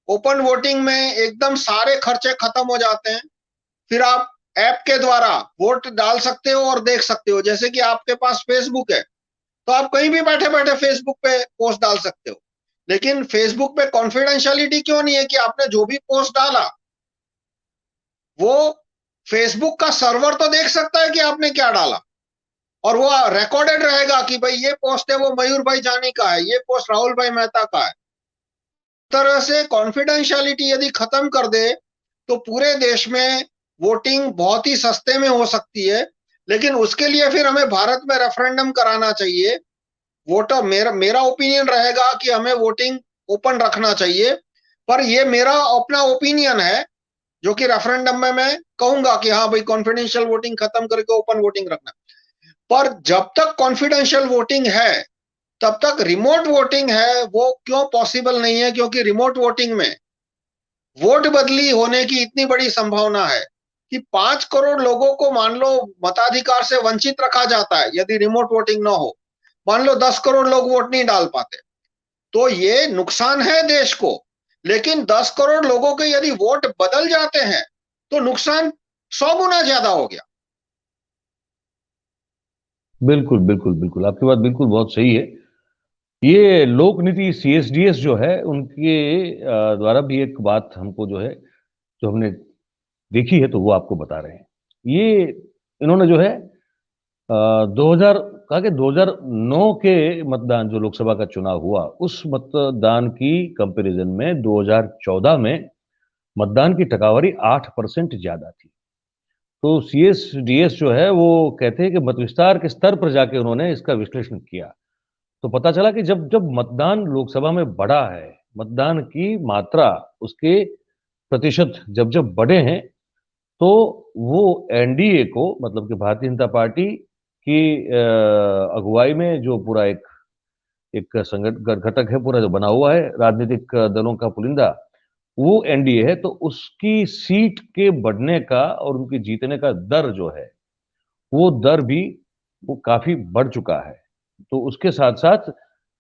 ओपन वोटिंग में एकदम सारे खर्चे खत्म हो जाते हैं। फिर आप ऐप के द्वारा वोट डाल सकते हो और देख सकते हो। जैसे कि आपके पास फेसबुक है तो आप कहीं भी बैठे बैठे फेसबुक पे पोस्ट डाल सकते हो। लेकिन फेसबुक पे कॉन्फिडेंशियलिटी क्यों नहीं है कि आपने जो भी पोस्ट डाला वो फेसबुक का सर्वर तो देख सकता है कि आपने क्या डाला, और वो रिकॉर्डेड रहेगा कि भाई ये पोस्ट है वो मयूर भाई जानी का है, ये पोस्ट राहुल भाई मेहता का है। तरह से कॉन्फिडेंशियलिटी यदि खत्म कर दे तो पूरे देश में वोटिंग बहुत ही सस्ते में हो सकती है। लेकिन उसके लिए फिर हमें भारत में रेफरेंडम कराना चाहिए। वोटर मेरा मेरा ओपिनियन रहेगा कि हमें वोटिंग ओपन रखना चाहिए, पर ये मेरा अपना ओपिनियन है जो कि रेफरेंडम में मैं कहूंगा कि हाँ भाई कॉन्फिडेंशियल वोटिंग खत्म करके ओपन वोटिंग रखना। पर जब तक कॉन्फिडेंशियल वोटिंग है तब तक रिमोट वोटिंग है वो क्यों पॉसिबल नहीं है, क्योंकि रिमोट वोटिंग में वोट बदली होने की इतनी बड़ी संभावना है कि 5 करोड़ लोगों को मान लो मताधिकार से वंचित रखा जाता है यदि रिमोट वोटिंग ना हो। मान लो 10 करोड़ लोग वोट नहीं डाल पाते तो ये नुकसान है देश को। लेकिन 10 करोड़ लोगों के यदि वोट बदल जाते हैं तो नुकसान 100 गुना ज्यादा हो गया। बिल्कुल बिल्कुल बिल्कुल, आपकी बात बिल्कुल बहुत सही है। ये लोक नीति सीएसडीएस जो है उनके द्वारा भी एक बात हमको जो है, जो हमने देखी है, तो वो आपको बता रहे हैं। ये इन्होंने जो है 2000 कहा कि 2009 के मतदान, जो लोकसभा का चुनाव हुआ, उस मतदान की कंपैरिजन में 2014 में मतदान की टकावारी 8% ज्यादा थी। तो सीएसडीएस जो है वो कहते हैं कि मत विस्तार के स्तर पर जाके उन्होंने इसका विश्लेषण किया, तो पता चला कि जब जब मतदान लोकसभा में बढ़ा है, मतदान की मात्रा, उसके प्रतिशत जब जब बढ़े हैं, तो वो एनडीए को, मतलब कि भारतीय जनता पार्टी की अगुवाई में जो पूरा एक एक संगठन घटक है पूरा, जो बना हुआ है राजनीतिक दलों का पुलिंदा, वो एनडीए है, तो उसकी सीट के बढ़ने का और उनकी जीतने का दर जो है, वो दर भी वो काफी बढ़ चुका है। तो उसके साथ साथ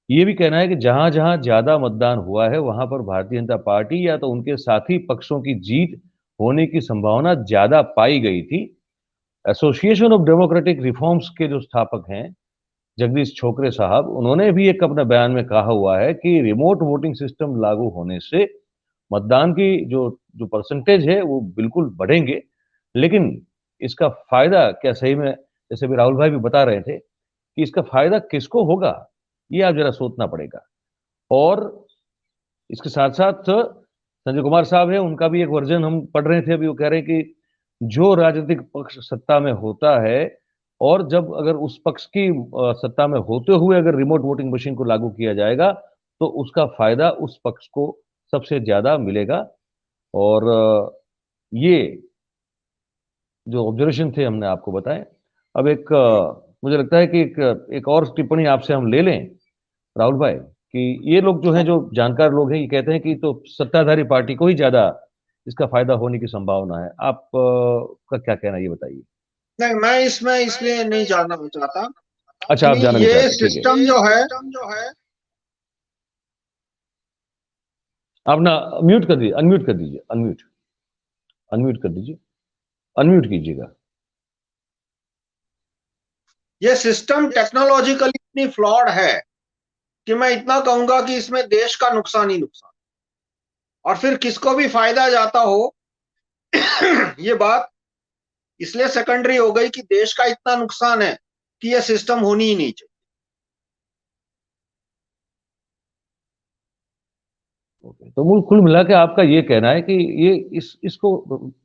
ये भी कहना है कि जहां जहां ज्यादा मतदान हुआ है वहां पर भारतीय जनता पार्टी या तो उनके साथी पक्षों की जीत होने की संभावना ज्यादा पाई गई थी। एसोसिएशन ऑफ डेमोक्रेटिक रिफॉर्म्स के जो स्थापक हैं जगदीश छोकरे साहब, उन्होंने भी एक अपने बयान में कहा हुआ है कि रिमोट वोटिंग सिस्टम लागू होने से मतदान की जो जो परसेंटेज है वो बिल्कुल बढ़ेंगे। लेकिन इसका फायदा क्या सही में, जैसे भी राहुल भाई भी बता रहे थे, कि इसका फायदा किसको होगा, ये आप जरा सोचना पड़ेगा। और इसके साथ साथ संजय कुमार साहब है, उनका भी एक वर्जन हम पढ़ रहे थे अभी, वो कह रहे हैं कि जो राजनीतिक पक्ष सत्ता में होता है और जब अगर उस पक्ष की सत्ता में होते हुए अगर रिमोट वोटिंग मशीन को लागू किया जाएगा तो उसका फायदा उस पक्ष को सबसे ज्यादा मिलेगा। और ये जो ऑब्जर्वेशन थे हमने आपको बताए। अब एक मुझे लगता है कि एक और टिप्पणी आपसे हम ले लें राहुल भाई, कि ये लोग जो हैं, जो जानकार लोग हैं, ये कहते हैं कि तो सत्ताधारी पार्टी को ही ज्यादा इसका फायदा होने की संभावना है। आप का क्या कहना है, ये बताइए। नहीं, मैं इसमें इसलिए नहीं जानना चाहता अच्छा, आप कि जानना नहीं ये चाहते, ठीक है। सिस्टम जो है आप ना म्यूट कर दीजिए, अनम्यूट कर दीजिए, अनम्यूट अनम्यूट कर दीजिए, अनम्यूट कीजिएगा। ये सिस्टम टेक्नोलॉजिकली इतनी फ्लॉड है कि मैं इतना कहूंगा कि इसमें देश का नुकसान ही नुकसान। और फिर किसको भी फायदा जाता हो ये बात इसलिए सेकेंडरी हो गई कि देश का इतना नुकसान है कि ये सिस्टम होनी ही नहीं चाहिए। तो मूल कुल मिला के आपका ये कहना है कि ये इसको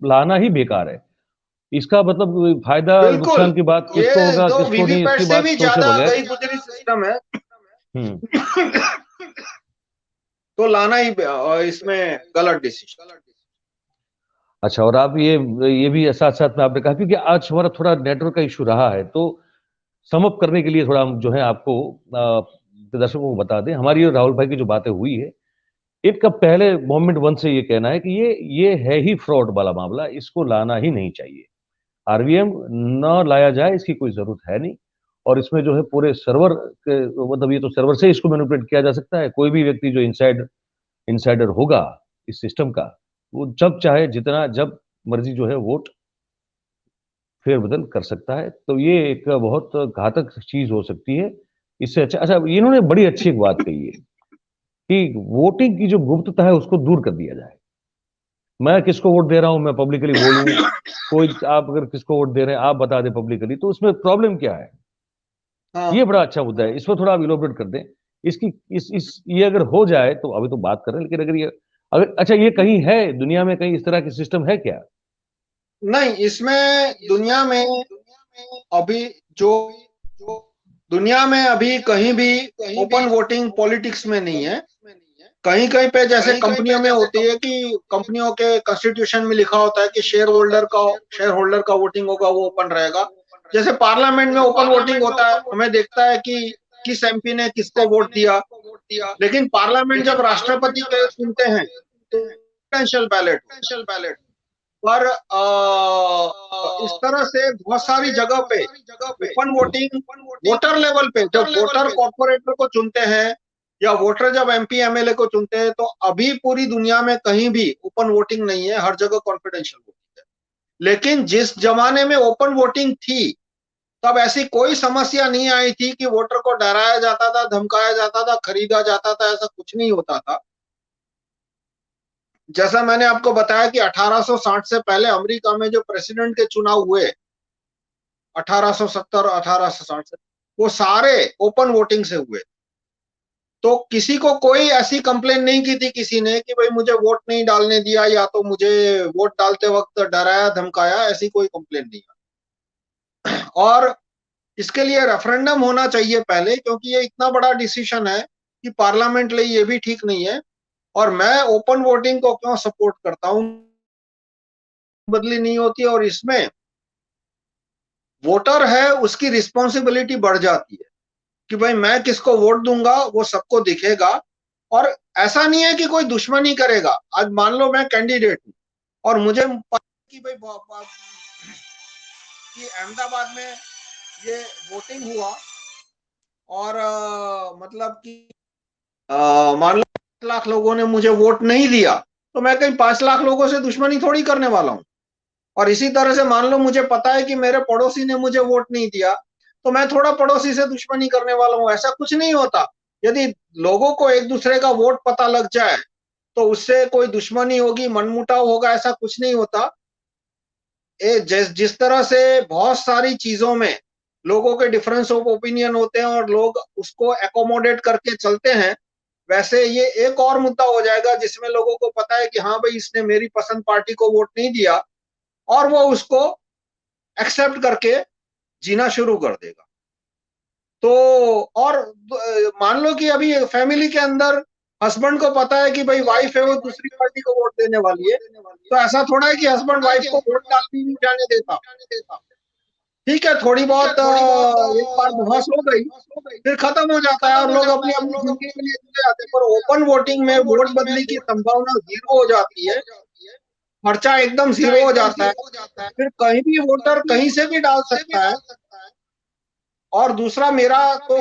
लाना ही बेकार है। इसका मतलब फायदा बिल्कुल, नुकसान की बात ये किसको होगा तो किसको नहीं, वीवीपैट इसकी से बात भी सोचे ज्यादा बगैर। गई गुजरी सिस्टम है। हम्म। तो लाना ही इसमें गलत डिसीजन। अच्छा, और आप ये भी साथ साथ में आपने कहा, क्योंकि आज हमारा थोड़ा नेटवर्क का इशू रहा है, तो समअप करने के लिए थोड़ा हम जो है आपको दर्शकों को बता दें, हमारी और राहुल भाई की जो बातें हुई है, इनका पहले मोमेंट वन से ये कहना है कि ये है ही फ्रॉड वाला मामला, इसको लाना ही नहीं चाहिए। आरवीएम न लाया जाए, इसकी कोई जरूरत है नहीं। और इसमें जो है पूरे सर्वर के, मतलब ये तो सर्वर से इसको मैनिपुलेट किया जा सकता है। कोई भी व्यक्ति जो इनसाइडर होगा इस सिस्टम का, वो जब चाहे जितना जब मर्जी जो है वोट फेरबदल कर सकता है। तो ये एक बहुत घातक चीज हो सकती है। इससे अच्छा इन्होंने बड़ी अच्छी एक बात कही है कि वोटिंग की जो गुप्तता है उसको दूर कर दिया जाए। मैं किसको वोट दे रहा हूं मैं पब्लिकली बोलूं, कोई आप अगर किसको वोट दे रहे हैं आप बता दें पब्लिकली, तो उसमें प्रॉब्लम क्या है? ये हाँ बड़ा अच्छा मुद्दा है, इसको थोड़ा आप इलोबरेट कर दें। इसकी इस ये अगर हो जाए तो, अभी तो बात कर रहे हैं, लेकिन अगर ये, अगर अच्छा ये कहीं है दुनिया में, कहीं इस तरह की सिस्टम है क्या? नहीं, इसमें दुनिया में अभी जो दुनिया में अभी कहीं भी ओपन वोटिंग पॉलिटिक्स में नहीं है। कहीं कहीं पे जैसे कंपनियों में होती है कि कंपनियों के कॉन्स्टिट्यूशन में लिखा होता है कि शेयर होल्डर का वोटिंग होगा, वो ओपन रहेगा। जैसे पार्लियामेंट में ओपन वोटिंग होता है, हमें देखता है कि किस एमपी ने किसको वोट दिया। लेकिन पार्लियामेंट जब राष्ट्रपति के चुनते हैं तो प्रेसिडेंशियल बैलेट पर इस तरह से बहुत सारी जगह पे ओपन वोटिंग वोटर लेवल पे जब वोटर कॉर्पोरेटर को चुनते हैं या वोटर जब एमपी एमएलए को चुनते हैं, तो अभी पूरी दुनिया में कहीं भी ओपन वोटिंग नहीं है, हर जगह कॉन्फिडेंशियल वोटिंग है। लेकिन जिस जमाने में ओपन वोटिंग थी तब ऐसी कोई समस्या नहीं आई थी कि वोटर को डराया जाता था, धमकाया जाता था, खरीदा जाता था, ऐसा कुछ नहीं होता था। जैसा मैंने आपको बताया कि 1860 से पहले अमेरिका में जो प्रेसिडेंट के चुनाव हुए 1870 1860 से, वो सारे ओपन वोटिंग से हुए। तो किसी को कोई ऐसी कंप्लेन नहीं की थी किसी ने कि भाई मुझे वोट नहीं डालने दिया या तो मुझे वोट डालते वक्त डराया धमकाया, ऐसी कोई कंप्लेन नहीं है। और इसके लिए रेफरेंडम होना चाहिए पहले, क्योंकि ये इतना बड़ा डिसीजन है कि पार्लियामेंट लिए ये भी ठीक नहीं है। और मैं ओपन वोटिंग को क्यों सपोर्ट करता हूं, बदली नहीं होती और इसमें वोटर है उसकी रिस्पॉन्सिबिलिटी बढ़ जाती है कि भाई मैं किसको वोट दूंगा वो सबको दिखेगा। और ऐसा नहीं है कि कोई दुश्मनी करेगा। आज मान लो मैं कैंडिडेट हूं और मुझे पता है कि भाई कि अहमदाबाद में ये वोटिंग हुआ और मतलब कि मान लो 5 लाख लोगों ने मुझे वोट नहीं दिया, तो मैं कहीं 5 लाख लोगों से दुश्मनी थोड़ी करने वाला हूं। और इसी तरह से मान लो मुझे पता है कि मेरे पड़ोसी ने मुझे वोट नहीं दिया, तो मैं थोड़ा पड़ोसी से दुश्मनी करने वाला हूं, ऐसा कुछ नहीं होता। यदि लोगों को एक दूसरे का वोट पता लग जाए तो उससे कोई दुश्मनी होगी, मनमुटाव होगा, ऐसा कुछ नहीं होता। जिस तरह से बहुत सारी चीजों में लोगों के डिफरेंस ऑफ ओपिनियन होते हैं और लोग उसको एकोमोडेट करके चलते हैं, वैसे ये एक और मुद्दा हो जाएगा जिसमें लोगों को पता है कि हाँ भाई इसने मेरी पसंद पार्टी को वोट नहीं दिया, और वो उसको एक्सेप्ट करके जीना शुरू कर देगा। तो और मान लो कि अभी फैमिली के अंदर हस्बैंड को पता है कि भाई वाइफ है वो दूसरी पार्टी को वोट देने वाली है, तो ऐसा थोड़ा है कि हस्बैंड वाइफ को वोट डालने नहीं जाने देता। ठीक है, थोड़ी बहुत एक बार बहस हो गई फिर खत्म हो जाता है और लोग अपनी अपनी जिंदगी के लिए चले जाते हैं। पर ओपन वोटिंग में वोट बदली की संभावना जीरो हो जाती है, खर्चा एकदम जीरो हो जाता है, फिर कहीं भी वोटर कहीं से भी डाल सकता है। और दूसरा मेरा तो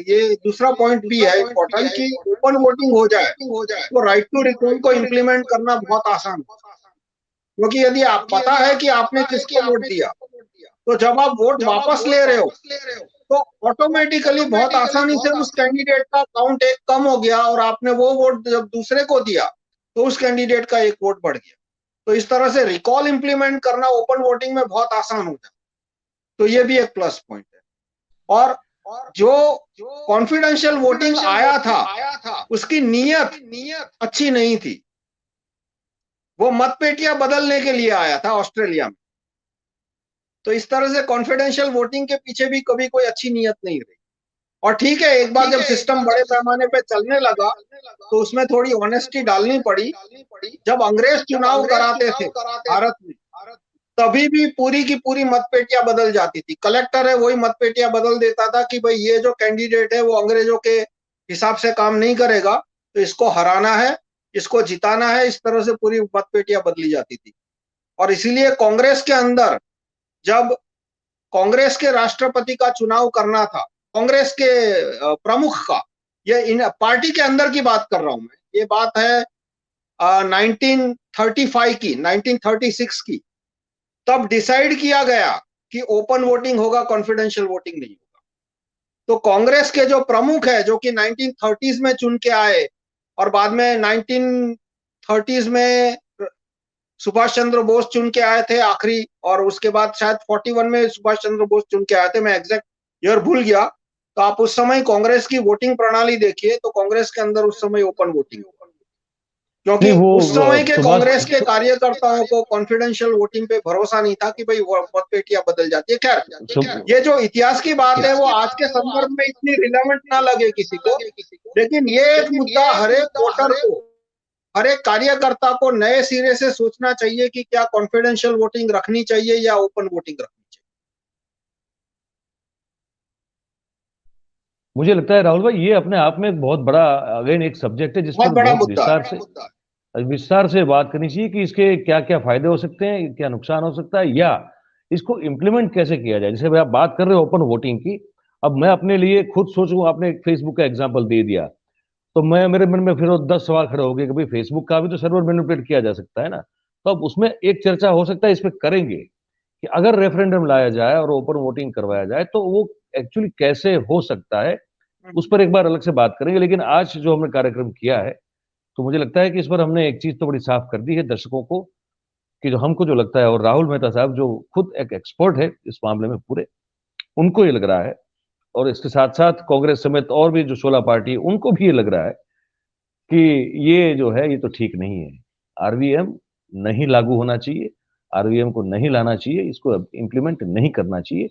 ये दूसरा पॉइंट भी है इम्पोर्टेंट कि ओपन वोटिंग हो जाए तो राइट टू रिकॉल को इम्प्लीमेंट करना बहुत आसान है। क्योंकि यदि आप पता है कि आपने किसको वोट दिया, तो जब आप वोट वापस ले रहे हो तो ऑटोमेटिकली बहुत आसानी से उस कैंडिडेट का काउंट एक कम हो गया और आपने वो वोट जब दूसरे को दिया तो उस कैंडिडेट का एक वोट बढ़ गया। तो इस तरह से रिकॉल इंप्लीमेंट करना ओपन वोटिंग में बहुत आसान होता है। तो ये भी एक प्लस पॉइंट है। और जो कॉन्फिडेंशियल वोटिंग आया था उसकी नीयत अच्छी नहीं थी। वो मतपेटियां बदलने के लिए आया था ऑस्ट्रेलिया में। तो इस तरह से कॉन्फिडेंशियल वोटिंग के पीछे भी कभी कोई अच्छी नीयत नहीं रही। और ठीक है, एक बार जब सिस्टम बड़े पैमाने पे चलने लगा तो उसमें थोड़ी ऑनेस्टी डालनी पड़ी। जब अंग्रेज चुनाव कराते थे भारत में तभी भी पूरी की पूरी मतपेटियां बदल जाती थी। कलेक्टर है वही मतपेटियां बदल देता था कि भाई ये जो कैंडिडेट है वो अंग्रेजों के हिसाब से काम नहीं करेगा, तो इसको हराना है, इसको जिताना है। इस तरह से पूरी मतपेटियां बदली जाती थी। और इसीलिए कांग्रेस के अंदर जब कांग्रेस के राष्ट्रपति का चुनाव करना था, कांग्रेस के प्रमुख का, ये इन पार्टी के अंदर की बात कर रहा हूं मैं, ये बात है 1935 की, 1936 की। तब डिसाइड किया गया कि ओपन वोटिंग होगा, कॉन्फिडेंशियल वोटिंग नहीं होगा। तो कांग्रेस के जो प्रमुख है जो कि 1930s में चुन के आए और बाद में 1930s में सुभाष चंद्र बोस चुन के आए थे आखिरी, और उसके बाद शायद 41 में सुभाष चंद्र बोस चुन के आए थे, मैं एग्जैक्ट ईयर भूल गया। तो आप उस समय कांग्रेस की वोटिंग प्रणाली देखिए तो कांग्रेस के अंदर उस समय ओपन वोटिंग, क्योंकि नहीं वो उस समय के सुभाष कांग्रेस के कार्यकर्ताओं को कॉन्फिडेंशियल वोटिंग पे भरोसा नहीं था कि भाई मतपेटियां बदल जाती है। खैर, ये जो इतिहास की बात है वो आज के संदर्भ में इतनी रिलेवेंट ना लगे किसी को, लेकिन ये एक मुद्दा हर एक वोटर को, हर एक कार्यकर्ता को नए सिरे से सोचना चाहिए कि क्या कॉन्फिडेंशियल वोटिंग रखनी चाहिए या ओपन वोटिंग रखनी चाहिए। मुझे लगता है राहुल भाई ये अपने आप में एक बहुत बड़ा अगेन एक सब्जेक्ट है जिस बहुत पर बड़ा बहुत मुद्दा विस्तार से बात करनी चाहिए कि इसके क्या क्या फायदे हो सकते हैं, क्या नुकसान हो सकता है, या इसको इम्प्लीमेंट कैसे किया जाए। जैसे भाई आप बात कर रहे हो ओपन वोटिंग की, अब मैं अपने लिए खुद सोचूं, आपने एक फेसबुक का एग्जांपल दे दिया तो मैं मेरे मन में फिर वो 10 सवाल खड़े हो गए कि भाई फेसबुक का भी तो सर्वर मैनिपुलेट किया जा सकता है ना। तो अब उसमें एक चर्चा हो सकता है, इस पे करेंगे कि अगर रेफरेंडम लाया जाए और ओपन वोटिंग करवाया जाए तो वो एक्चुअली कैसे हो सकता है, है। उस पर एक बार अलग से बात करेंगे। लेकिन आज जो हमने कार्यक्रम किया है तो मुझे लगता है कि इस पर हमने एक चीज तो बड़ी साफ कर दी है दर्शकों को, कि जो हमको जो लगता है, और राहुल मेहता साहब जो खुद एक एक्सपर्ट है इस मामले में पूरे, उनको ये लग रहा है, और इसके साथ साथ कांग्रेस समेत और भी जो 16 पार्टी है उनको भी ये लग रहा है कि ये जो है ये तो ठीक नहीं है। आरवीएम नहीं लागू होना चाहिए, आरवीएम को नहीं लाना चाहिए, इसको इम्प्लीमेंट नहीं करना चाहिए।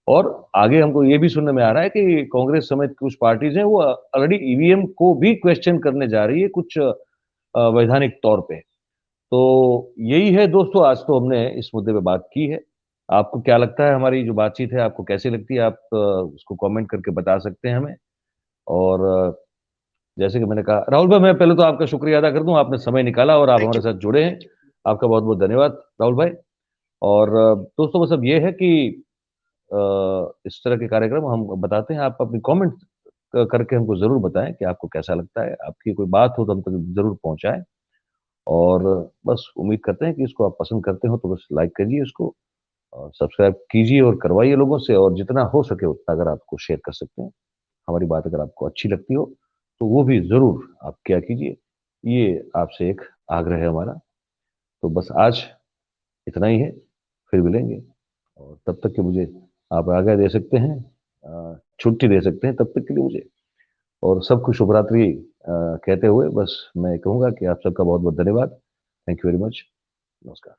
और आगे हमको ये भी सुनने में आ रहा है कि कांग्रेस समेत कुछ पार्टीज हैं वो ऑलरेडी ईवीएम को भी क्वेश्चन करने जा रही है कुछ वैधानिक तौर पे। तो यही है दोस्तों, आज तो हमने इस मुद्दे पे बात की है। आपको क्या लगता है, हमारी जो बातचीत है आपको कैसी लगती है, आप उसको कमेंट करके बता सकते हैं हमें। और जैसे कि मैंने कहा राहुल भाई, मैं पहले तो आपका शुक्रिया अदा कर दूं, आपने समय निकाला और आप थैंक हमारे यू। साथ जुड़े हैं। आपका बहुत बहुत धन्यवाद राहुल भाई। और दोस्तों बस अब ये है कि इस तरह के कार्यक्रम हम बताते हैं, आप अपनी कमेंट करके हमको जरूर बताएं कि आपको कैसा लगता है, आपकी कोई बात हो तो हम तक जरूर पहुंचाएं। और बस उम्मीद करते हैं कि इसको आप पसंद करते हो तो बस लाइक करिए इसको, और सब्सक्राइब कीजिए और करवाइए लोगों से, और जितना हो सके उतना अगर आपको शेयर कर सकते हैं, हमारी बात अगर आपको अच्छी लगती हो तो वो भी जरूर आप क्या कीजिए। ये आपसे एक आग्रह है हमारा। तो बस आज इतना ही है, फिर मिलेंगे। और तब तक के मुझे आप आज्ञा दे सकते हैं, छुट्टी दे सकते हैं तब तक के लिए मुझे। और सबको शुभ रात्रि कहते हुए बस मैं कहूँगा कि आप सबका बहुत बहुत धन्यवाद। Thank you very much. नमस्कार।